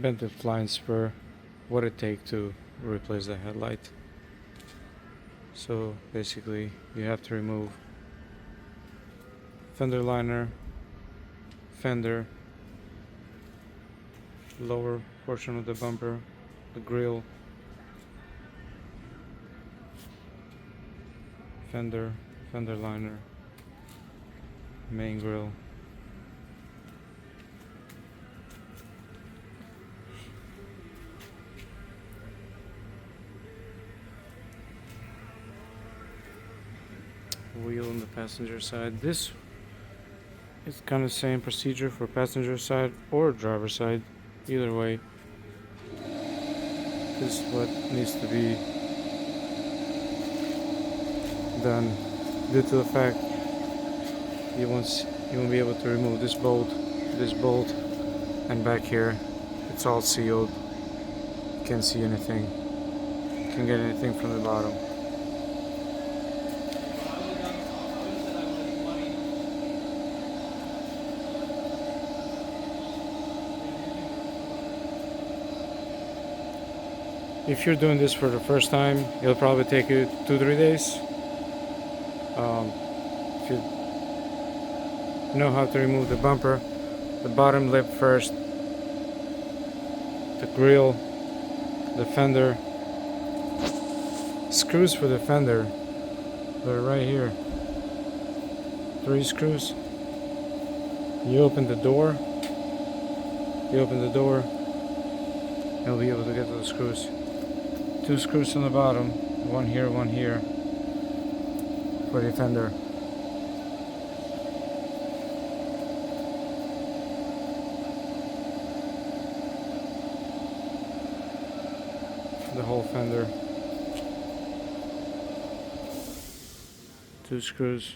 Bentley flying spur, what it take to replace the headlight. So basically you have to remove fender liner, fender, lower portion of the bumper, the grille, fender liner, main grille, wheel on the passenger side. This is kind of the same procedure for passenger side or driver side. Either way, this is what needs to be done due to the fact you won't be able to remove this bolt, and back here it's all sealed. You can't see anything. You can't get anything from the bottom. If you're doing this for the first time, it'll probably take you 2-3 days. If you know how to remove the bumper, the bottom lip first, the grille, the fender, screws for the fender, they're right here. 3 screws. You open the door, you'll be able to get to the screws. 2 screws on the bottom, one here for the fender. The whole fender. 2 screws.